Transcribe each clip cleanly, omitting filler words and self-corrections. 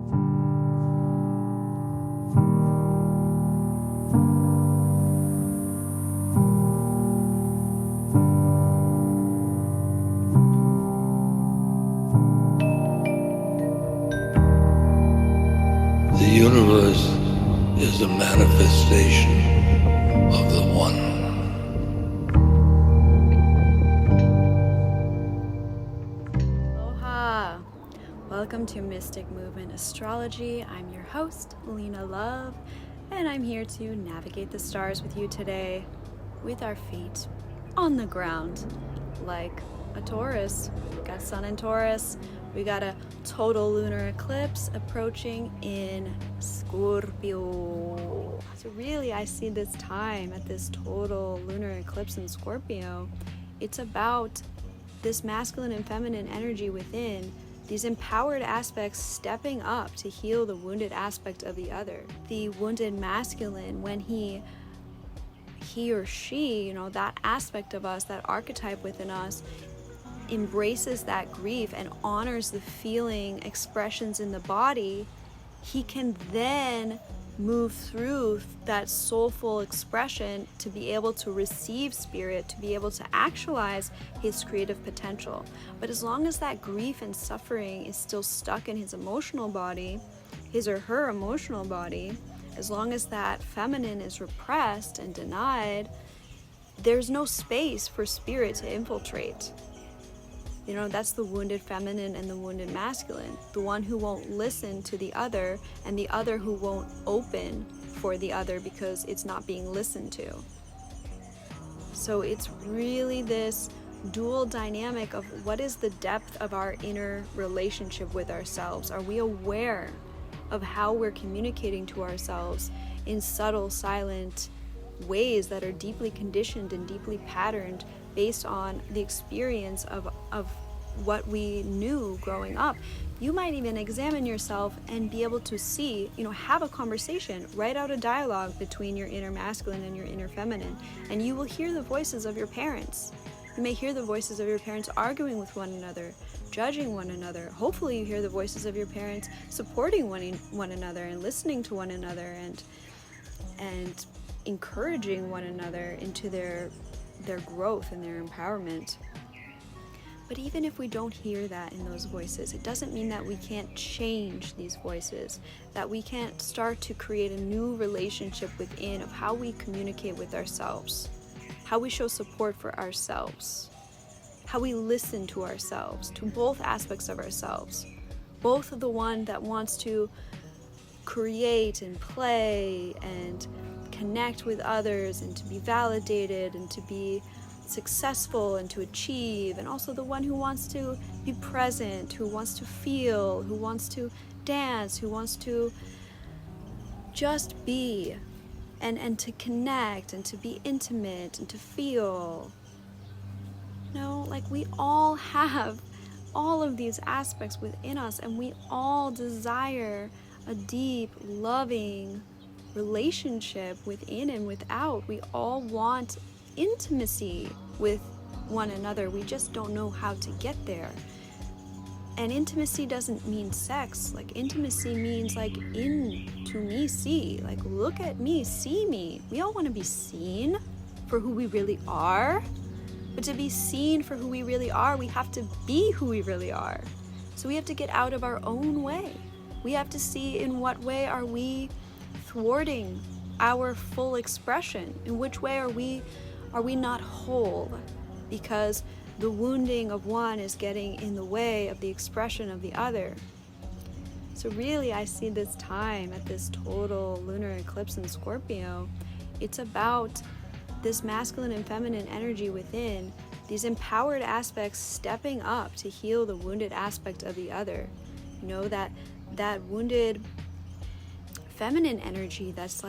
The universe is a manifestation of the One. Aloha! Welcome to Mystic Movement Astrology. I'm your host, Lena Love, and I'm here to navigate the stars with you today with our feet on the ground like a Taurus. We got Sun in Taurus. We got a total lunar eclipse approaching in Scorpio. So really, I see this time at this total lunar eclipse in Scorpio. It's about this masculine and feminine energy within, these empowered aspects stepping up to heal the wounded aspect of the other. The wounded masculine, when he or she, that aspect of us, that archetype within us, embraces that grief and honors the feeling expressions in the body, he can then move through that soulful expression to be able to receive spirit, to be able to actualize his creative potential. But as long as that grief and suffering is still stuck in his emotional body, his or her emotional body, as long as that feminine is repressed and denied, there's no space for spirit to infiltrate. That's the wounded feminine and the wounded masculine, the one who won't listen to the other and the other who won't open for the other because it's not being listened to. So it's really this dual dynamic of what is the depth of our inner relationship with ourselves? Are we aware of how we're communicating to ourselves in subtle, silent ways that are deeply conditioned and deeply patterned based on the experience of what we knew growing up? You might even examine yourself and be able to see, have a conversation, write out a dialogue between your inner masculine and your inner feminine, and you will hear the voices of your parents. You may hear the voices of your parents arguing with one another, judging one another. Hopefully you hear the voices of your parents supporting one another and listening to one another and encouraging one another into their growth and their empowerment. But even if we don't hear that in those voices, it doesn't mean that we can't change these voices, that we can't start to create a new relationship within of how we communicate with ourselves, how we show support for ourselves, how we listen to ourselves, to both aspects of ourselves, both of the one that wants to create and play and connect with others and to be validated and to be successful and to achieve, and also the one who wants to be present, who wants to feel, who wants to dance, who wants to just be and to connect and to be intimate and to feel. We all have all of these aspects within us, and we all desire a deep, loving relationship within and without. We all want intimacy with one another. We just don't know how to get there. And intimacy doesn't mean sex. Intimacy means in to me, see. Look at me, see me. We all want to be seen for who we really are. But to be seen for who we really are, we have to be who we really are. So we have to get out of our own way. We have to see in what way are we thwarting our full expression. In which way are we not whole because the wounding of one is getting in the way of the expression of the other? So really, I see this time at this total lunar eclipse in Scorpio, it's about this masculine and feminine energy within, these empowered aspects stepping up to heal the wounded aspect of the other. That wounded feminine energy that's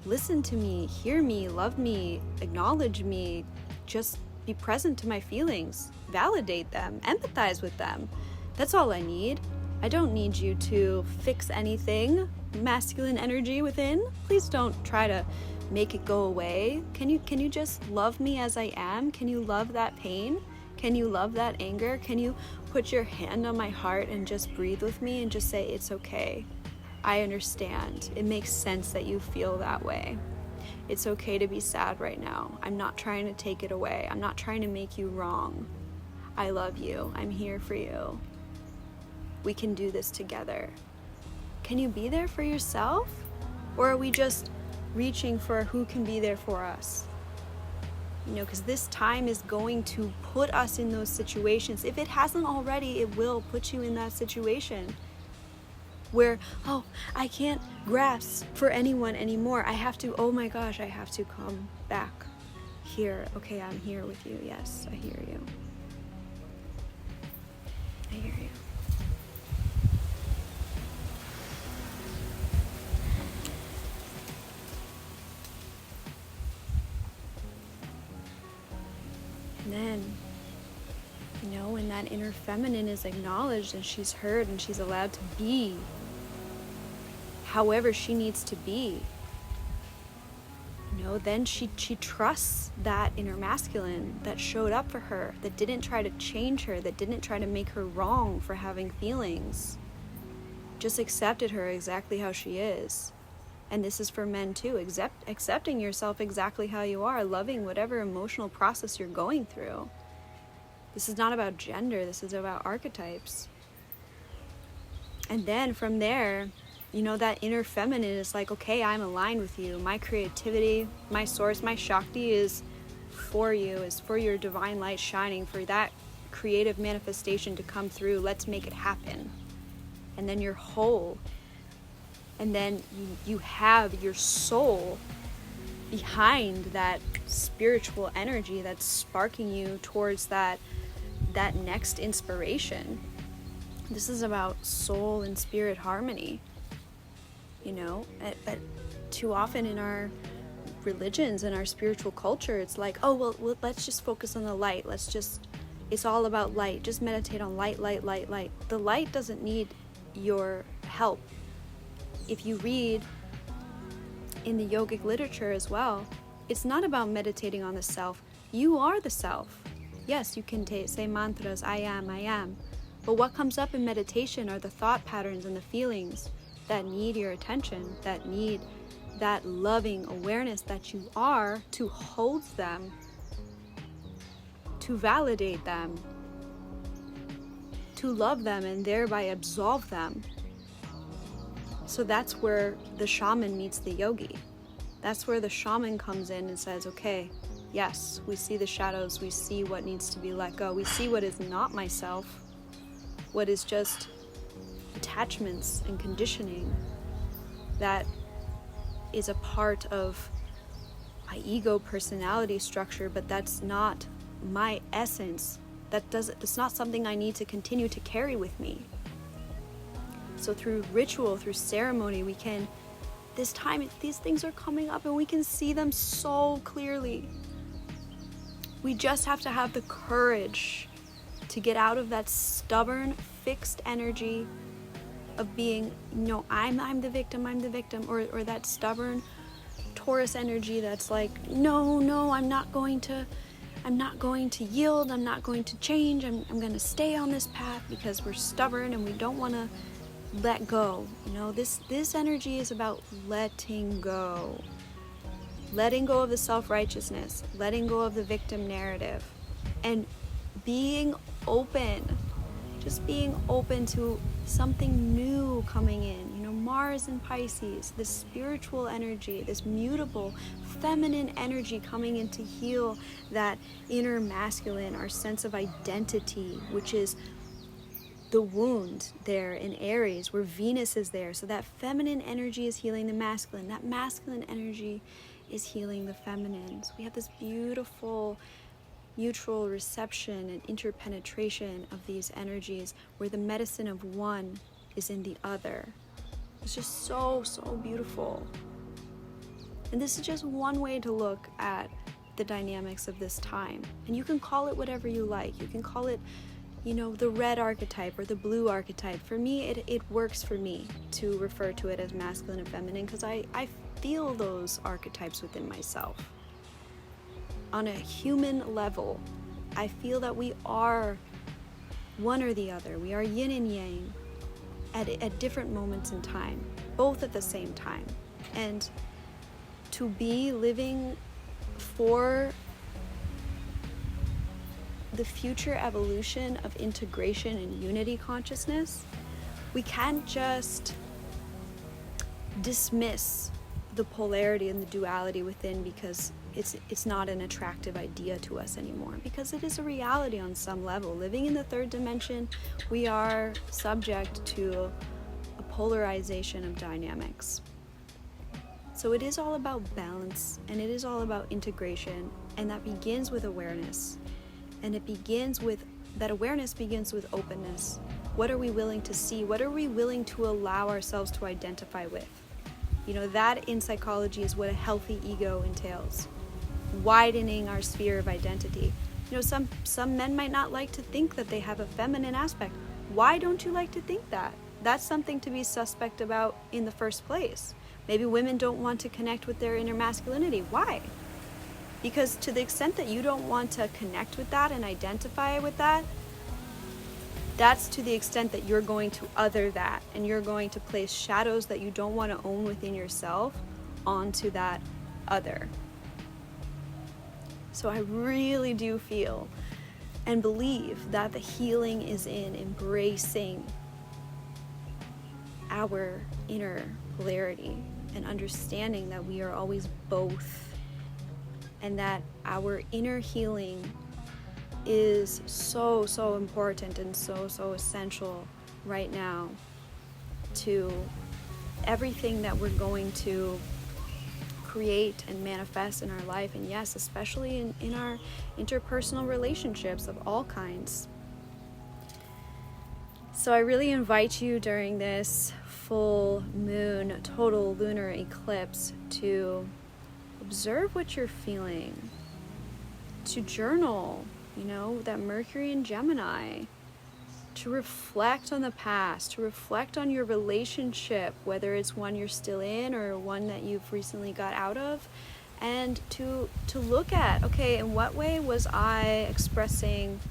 listen to me, hear me, love me, acknowledge me, just be present to my feelings, validate them, empathize with them. That's all I need. I don't need you to fix anything. Masculine energy within, please don't try to make it go away. Can you just love me as I am? Can you love that pain? Can you love that anger? Can you put your hand on my heart and just breathe with me and just say, it's okay. I understand. It makes sense that you feel that way. It's okay to be sad right now. I'm not trying to take it away. I'm not trying to make you wrong. I love you. I'm here for you. We can do this together. Can you be there for yourself? Or are we just reaching for who can be there for us? Because this time is going to put us in those situations. If it hasn't already, it will put you in that situation where, oh, I can't grasp for anyone anymore. I have to, oh my gosh, I have to come back here. Okay, I'm here with you. Yes, I hear you. I hear you. And then, when that inner feminine is acknowledged and she's heard and she's allowed to be however she needs to be, then she trusts that inner masculine that showed up for her, that didn't try to change her, that didn't try to make her wrong for having feelings, just accepted her exactly how she is. And this is for men too, accepting yourself exactly how you are, loving whatever emotional process you're going through. This is not about gender, this is about archetypes. And then from there, that inner feminine is like, okay, I'm aligned with you. My creativity, my source, my Shakti is for you, is for your divine light shining, for that creative manifestation to come through. Let's make it happen. And then you're whole. And then you have your soul behind that spiritual energy that's sparking you towards that next inspiration. This is about soul and spirit harmony. But too often in our religions and our spiritual culture, it's like, oh, well, let's just focus on the light. It's all about light. Just meditate on light, light, light, light. The light doesn't need your help. If you read in the yogic literature as well, it's not about meditating on the self. You are the self. Yes, you can say mantras, I am. But what comes up in meditation are the thought patterns and the feelings that need your attention, that need that loving awareness that you are, to hold them, to validate them, to love them, and thereby absolve them. So that's where the shaman meets the yogi. That's where the shaman comes in and says, okay, yes, we see the shadows, we see what needs to be let go, we see what is not myself, what is just attachments and conditioning that is a part of my ego personality structure, but that's not my essence. That's not something I need to continue to carry with me. So through ritual, through ceremony, we can, this time, these things are coming up and we can see them so clearly. We just have to have the courage to get out of that stubborn, fixed energy of being, I'm the victim, or that stubborn Taurus energy that's like, no, I'm not going to yield, I'm not going to change, I'm going to stay on this path because we're stubborn and we don't want to let go. This energy is about letting go of the self-righteousness, letting go of the victim narrative, and being open, just being open to something new coming in. Mars and Pisces, this spiritual energy, this mutable feminine energy coming in to heal that inner masculine, our sense of identity, which is the wound there in Aries, where Venus is there. So that feminine energy is healing the masculine. That masculine energy is healing the feminine. So we have this beautiful mutual reception and interpenetration of these energies where the medicine of one is in the other. It's just so, so beautiful. And this is just one way to look at the dynamics of this time. And you can call it whatever you like. You can call it, the red archetype or the blue archetype. For me, it works for me to refer to it as masculine and feminine because I feel those archetypes within myself. On a human level, I feel that we are one or the other. We are yin and yang at different moments in time, both at the same time. And to be living for the future evolution of integration and unity consciousness, we can't just dismiss the polarity and the duality within because it's not an attractive idea to us anymore, because it is a reality on some level. Living in the third dimension, we are subject to a polarization of dynamics. So it is all about balance, and it is all about integration, and that begins with awareness. And that awareness begins with openness. What are we willing to see? What are we willing to allow ourselves to identify with? That in psychology is what a healthy ego entails. Widening our sphere of identity. Some men might not like to think that they have a feminine aspect. Why don't you like to think that? That's something to be suspect about in the first place. Maybe women don't want to connect with their inner masculinity. Why? Because to the extent that you don't want to connect with that and identify with that, that's to the extent that you're going to other that, and you're going to place shadows that you don't want to own within yourself onto that other. So I really do feel and believe that the healing is in embracing our inner polarity and understanding that we are always both, and that our inner healing is so important and so essential right now to everything that we're going to create and manifest in our life, and yes, especially in our interpersonal relationships of all kinds. So I really invite you during this full moon total lunar eclipse to observe what you're feeling, to journal, that Mercury in Gemini, to reflect on the past, to reflect on your relationship, whether it's one you're still in or one that you've recently got out of, and to look at, okay, in what way was I expressing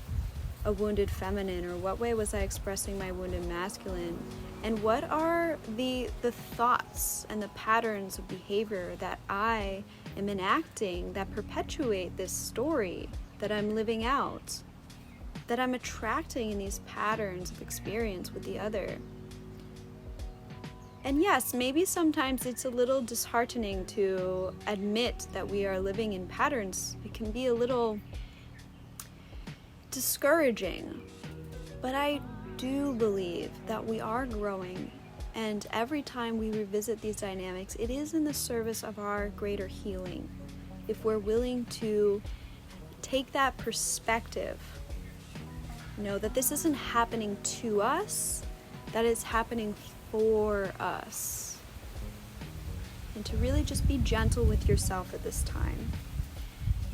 a wounded feminine, or what way was I expressing my wounded masculine, and what are the thoughts and the patterns of behavior that I am enacting that perpetuate this story that I'm living out, that I'm attracting in these patterns of experience with the other. And yes, maybe sometimes it's a little disheartening to admit that we are living in patterns. It can be a little discouraging, but I do believe that we are growing, and every time we revisit these dynamics, it is in the service of our greater healing. If we're willing to take that perspective, that this isn't happening to us, that it's happening for us, and to really just be gentle with yourself at this time.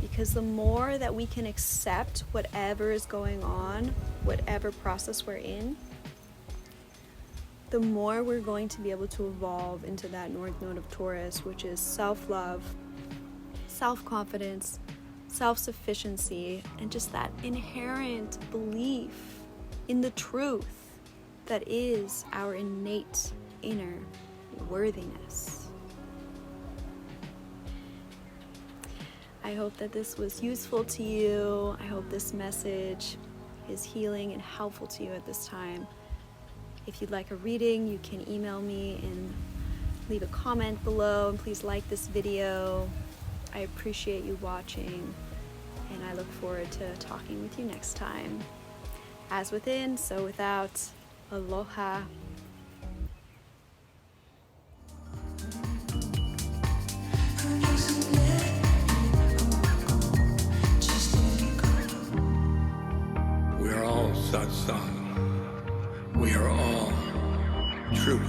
Because the more that we can accept whatever is going on, whatever process we're in, the more we're going to be able to evolve into that North Node of Taurus, which is self-love, self-confidence, self-sufficiency, and just that inherent belief in the truth that is our innate inner worthiness. I hope that this was useful to you. I hope this message is healing and helpful to you at this time. If you'd like a reading, you can email me and leave a comment below, and please like this video. I appreciate you watching, and I look forward to talking with you next time. As within, so without. Aloha. We are all satsang. We are all truth.